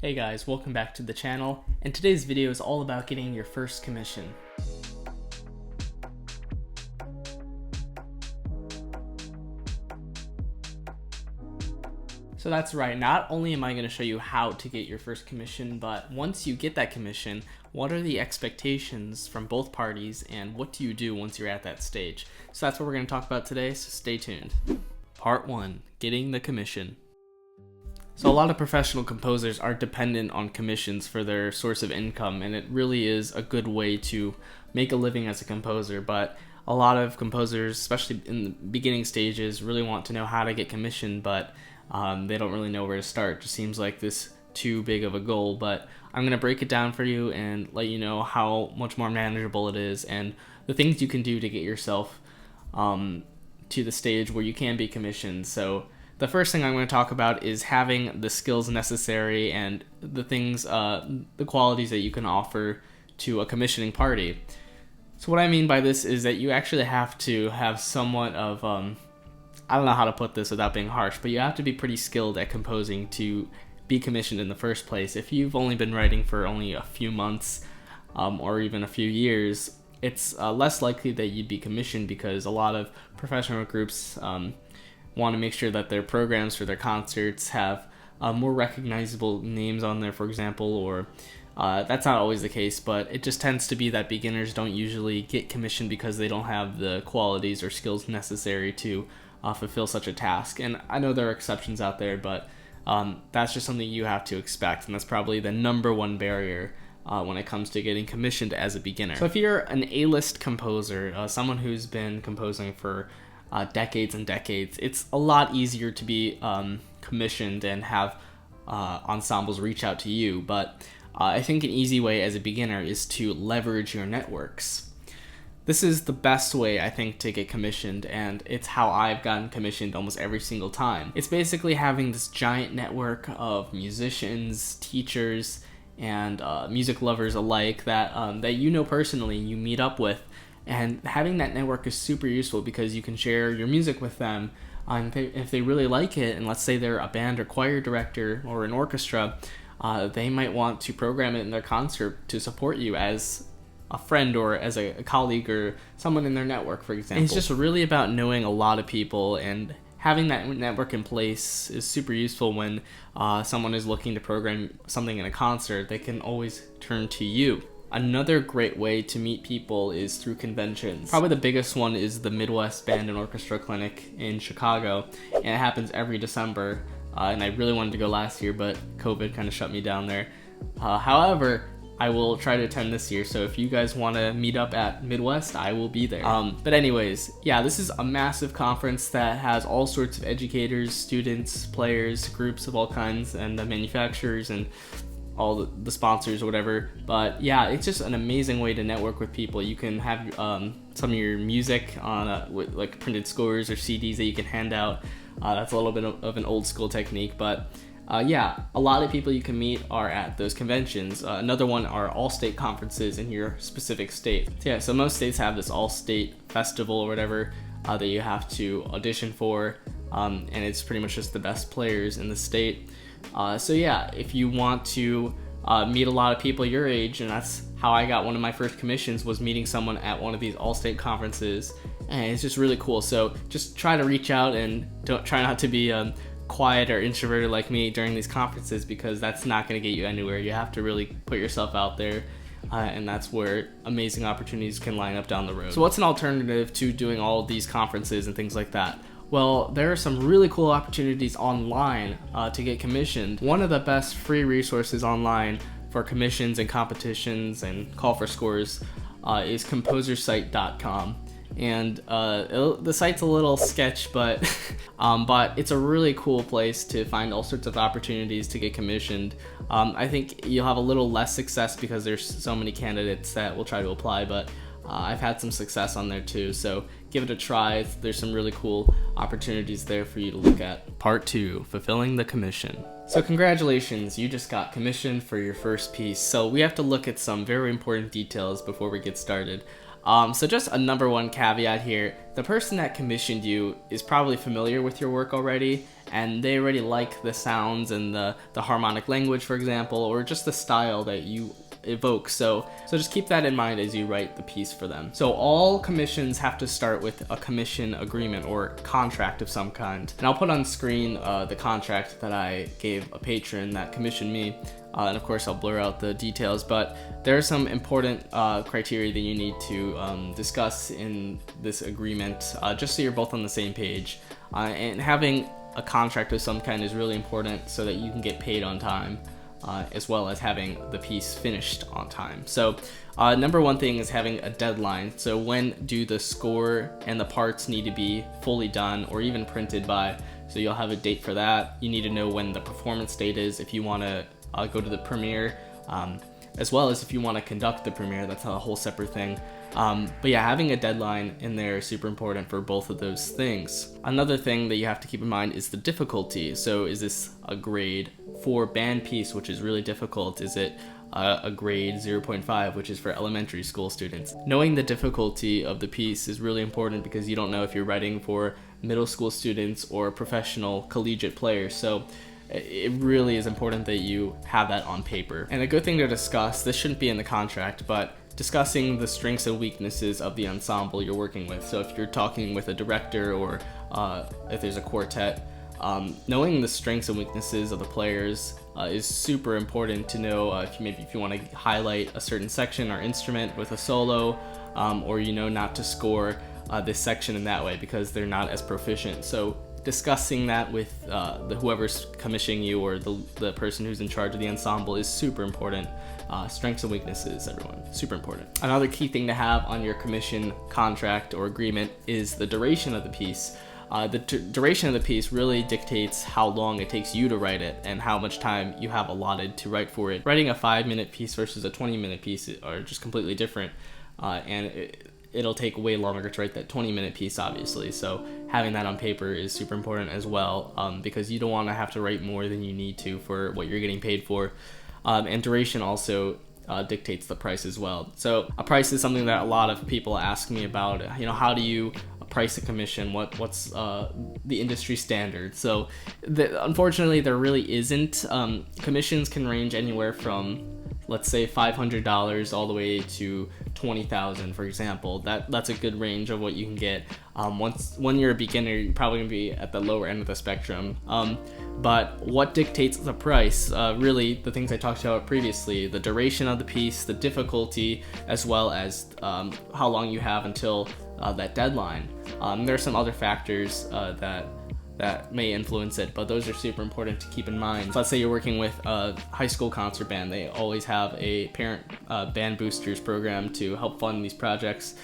Hey guys, welcome back to the channel, and today's video is all about getting your first commission. So that's right, not only am I going to show you how to get your first commission, but once you get that commission, what are the expectations from both parties and what do you do once you're at that stage? So that's what we're going to talk about today, so stay tuned. Part 1, getting the commission. So a lot of professional composers are dependent on commissions for their source of income, and it really is a good way to make a living as a composer, but a lot of composers, especially in the beginning stages, really want to know how to get commissioned, but they don't really know where to start. It just seems like this too big of a goal, but I'm going to break it down for you and let you know how much more manageable it is and the things you can do to get yourself to the stage where you can be commissioned. So the first thing I'm going to talk about is having the skills necessary and the things, the qualities that you can offer to a commissioning party. So what I mean by this is that you actually have to have somewhat of, I don't know how to put this without being harsh, but you have to be pretty skilled at composing to be commissioned in the first place. If you've only been writing for only a few months or even a few years, it's less likely that you'd be commissioned because a lot of professional groups want to make sure that their programs for their concerts have more recognizable names on there, for example, or that's not always the case, but it just tends to be that beginners don't usually get commissioned because they don't have the qualities or skills necessary to fulfill such a task. And I know there are exceptions out there, but that's just something you have to expect, and that's probably the number one barrier when it comes to getting commissioned as a beginner. So if you're an A-list composer, someone who's been composing for decades and decades, it's a lot easier to be commissioned and have ensembles reach out to you. But I think an easy way as a beginner is to leverage your networks. This is the best way, I think, to get commissioned, and it's how I've gotten commissioned almost every single time. It's basically having this giant network of musicians, teachers, and music lovers alike that that you know personally, you meet up with. And having that network is super useful because you can share your music with them. If they really like it, and let's say they're a band or choir director or an orchestra, they might want to program it in their concert to support you as a friend or as a colleague or someone in their network, for example. And it's just really about knowing a lot of people, and having that network in place is super useful when someone is looking to program something in a concert. They can always turn to you. Another great way to meet people is through conventions. Probably the biggest one is the Midwest Band and Orchestra Clinic in Chicago, and it happens every December. And I really wanted to go last year, but COVID kind of shut me down there. However, I will try to attend this year, so if you guys want to meet up at Midwest, I will be there. But anyways, yeah, this is a massive conference that has all sorts of educators, students, players, groups of all kinds, and manufacturers, and all the sponsors or whatever. But yeah, it's just an amazing way to network with people. You can have some of your music on with like printed scores or CDs that you can hand out. That's a little bit of an old school technique, but yeah, a lot of people you can meet are at those conventions. Another one are all-state conferences in your specific state. So yeah, so most states have this all-state festival or whatever that you have to audition for, and it's pretty much just the best players in the state. So yeah, if you want to meet a lot of people your age, and that's how I got one of my first commissions, was meeting someone at one of these all-state conferences, and it's just really cool. So just try to reach out and try not to be quiet or introverted like me during these conferences, because that's not going to get you anywhere. You have to really put yourself out there, and that's where amazing opportunities can line up down the road. So what's an alternative to doing all of these conferences and things like that? Well, there are some really cool opportunities online to get commissioned. One of the best free resources online for commissions and competitions and call for scores is composersite.com. And the site's a little sketch, but it's a really cool place to find all sorts of opportunities to get commissioned. I think you'll have a little less success because there's so many candidates that will try to apply, but I've had some success on there too, so give it a try. There's some really cool opportunities there for you to look at. Part 2, fulfilling the commission. So congratulations, you just got commissioned for your first piece. So we have to look at some very important details before we get started. So just a number one caveat here, the person that commissioned you is probably familiar with your work already, and they already like the sounds and the harmonic language, for example, or just the style that you evoke. So just keep that in mind as you write the piece for them. So all commissions have to start with a commission agreement or contract of some kind. And I'll put on screen the contract that I gave a patron that commissioned me. And of course I'll blur out the details, but there are some important criteria that you need to discuss in this agreement, just so you're both on the same page. And having a contract of some kind is really important so that you can get paid on time, as well as having the piece finished on time. So number one thing is having a deadline. So when do the score and the parts need to be fully done or even printed by? So you'll have a date for that. You need to know when the performance date is if you want to go to the premiere, as well as if you want to conduct the premiere. That's a whole separate thing. But yeah, having a deadline in there is super important for both of those things. Another thing that you have to keep in mind is the difficulty. So is this a grade 4 band piece, which is really difficult? Is it a grade 0.5, which is for elementary school students? Knowing the difficulty of the piece is really important because you don't know if you're writing for middle school students or professional collegiate players. So it really is important that you have that on paper. And a good thing to discuss, this shouldn't be in the contract, but discussing the strengths and weaknesses of the ensemble you're working with. So if you're talking with a director or if there's a quartet, knowing the strengths and weaknesses of the players is super important to know. If you want to highlight a certain section or instrument with a solo, or not to score this section in that way because they're not as proficient. So discussing that with whoever's commissioning you or the person who's in charge of the ensemble is super important. Strengths and weaknesses, everyone, super important. Another key thing to have on your commission contract or agreement is the duration of the piece. The duration of the piece really dictates how long it takes you to write it and how much time you have allotted to write for it. Writing a 5-minute piece versus a 20-minute piece are just completely different, and it'll take way longer to write that 20-minute piece, obviously. So having that on paper is super important as well, because you don't want to have to write more than you need to for what you're getting paid for. And duration also dictates the price as well. So a price is something that a lot of people ask me about. How do you price a commission? What's the industry standard? So unfortunately, there really isn't. Commissions can range anywhere from, let's say, $500 all the way to $20,000, for example. That's a good range of what you can get. When you're a beginner, you're probably gonna be at the lower end of the spectrum. But what dictates the price? Really, the things I talked about previously: the duration of the piece, the difficulty, as well as how long you have until that deadline. There are some other factors that may influence it, but those are super important to keep in mind. So let's say you're working with a high school concert band. They always have a parent band boosters program to help fund these projects.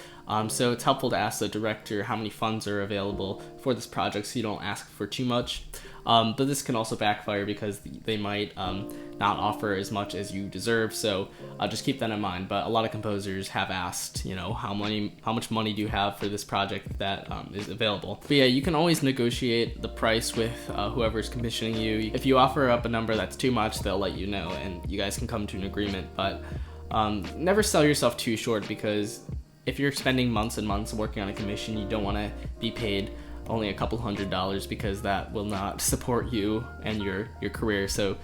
So it's helpful to ask the director how many funds are available for this project so you don't ask for too much. But this can also backfire because they might not offer as much as you deserve, so just keep that in mind. But a lot of composers have asked, how much money do you have for this project that is available. But yeah, you can always negotiate the price with whoever's commissioning you. If you offer up a number that's too much, they'll let you know, and you guys can come to an agreement. But never sell yourself too short, because if you're spending months and months working on a commission, you don't want to be paid only a couple $100s, because that will not support you and your career. So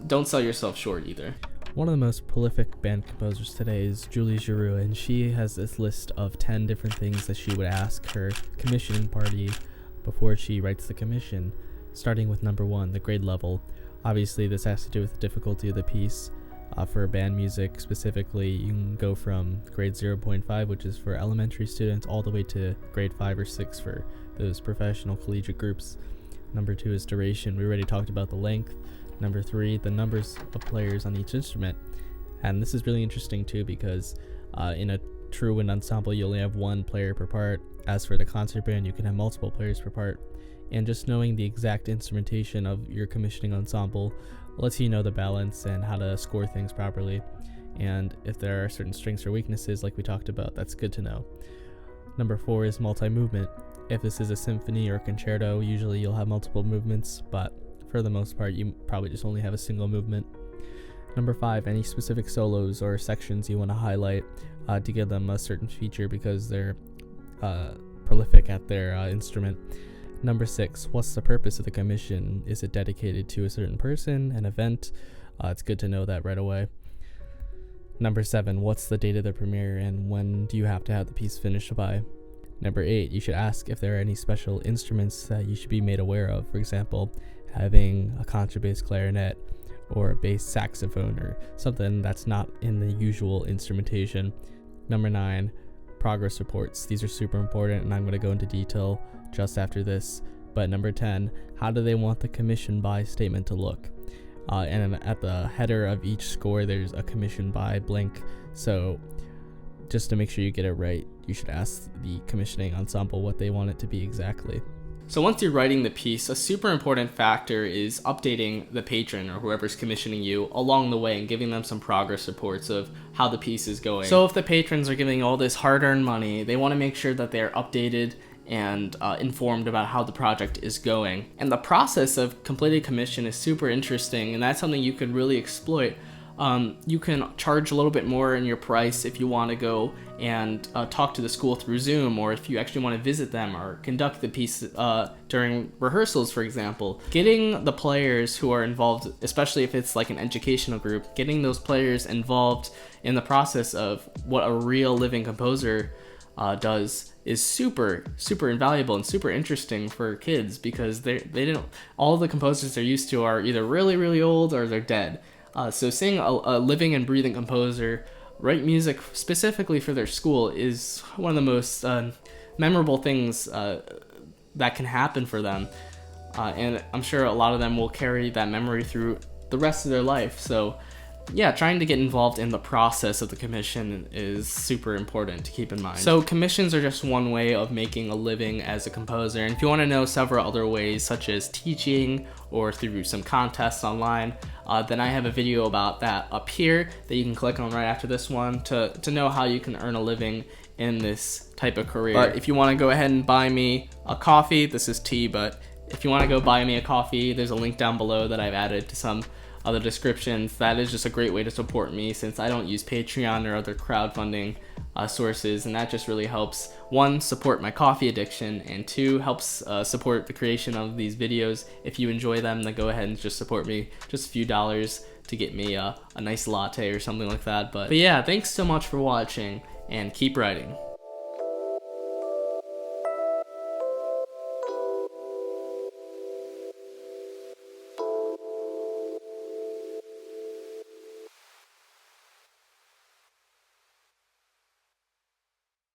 don't sell yourself short either. One of the most prolific band composers today is Julie Giroux, and she has this list of 10 different things that she would ask her commissioning party before she writes the commission, starting with number 1, the grade level. Obviously, this has to do with the difficulty of the piece. For band music specifically, you can go from grade 0.5, which is for elementary students, all the way to grade 5 or 6 for those professional collegiate groups. Number 2 is duration. We already talked about the length. Number 3, the numbers of players on each instrument. And this is really interesting too, because in a true wind ensemble, you only have 1 player per part. As for the concert band, you can have multiple players per part. And just knowing the exact instrumentation of your commissioning ensemble lets you know the balance and how to score things properly. And if there are certain strengths or weaknesses like we talked about, that's good to know. Number 4 is multi-movement. If this is a symphony or concerto, usually you'll have multiple movements, but for the most part, you probably just only have a single movement. Number 5, any specific solos or sections you want to highlight to give them a certain feature because they're prolific at their instrument. Number 6, what's the purpose of the commission? Is it dedicated to a certain person, an event? It's good to know that right away. Number 7, what's the date of the premiere and when do you have to have the piece finished by? Number 8, you should ask if there are any special instruments that you should be made aware of. For example, having a contrabass clarinet or a bass saxophone or something that's not in the usual instrumentation. Number 9, progress reports. These are super important and I'm going to go into detail just after this. But number 10, how do they want the commission by statement to look? And at the header of each score, there's a commission by blank. So just to make sure you get it right, you should ask the commissioning ensemble what they want it to be exactly. So once you're writing the piece, a super important factor is updating the patron or whoever's commissioning you along the way and giving them some progress reports of how the piece is going. So if the patrons are giving all this hard-earned money, they want to make sure that they're updated and informed about how the project is going. And the process of completing commission is super interesting, and that's something you can really exploit. You can charge a little bit more in your price if you want to go and talk to the school through Zoom, or if you actually want to visit them or conduct the piece during rehearsals, for example. Getting the players who are involved, especially if it's like an educational group, getting those players involved in the process of what a real living composer does is super invaluable and super interesting for kids, because they didn't, all the composers they're used to are either really old or they're dead. So seeing a living and breathing composer write music specifically for their school is one of the most memorable things that can happen for them. And I'm sure a lot of them will carry that memory through the rest of their life. So yeah, trying to get involved in the process of the commission is super important to keep in mind. So commissions are just one way of making a living as a composer. And if you want to know several other ways, such as teaching or through some contests online, then I have a video about that up here that you can click on right after this one to know how you can earn a living in this type of career. But if you want to go ahead and buy me a coffee, this is tea, but if you want to go buy me a coffee, there's a link down below that I've added to some other descriptions. That is just a great way to support me, since I don't use Patreon or other crowdfunding sources, and that just really helps, one, support my coffee addiction, and two, helps support the creation of these videos. If you enjoy them, then go ahead and just support me, just a few dollars to get me a nice latte or something like that. But yeah, thanks so much for watching, and keep writing.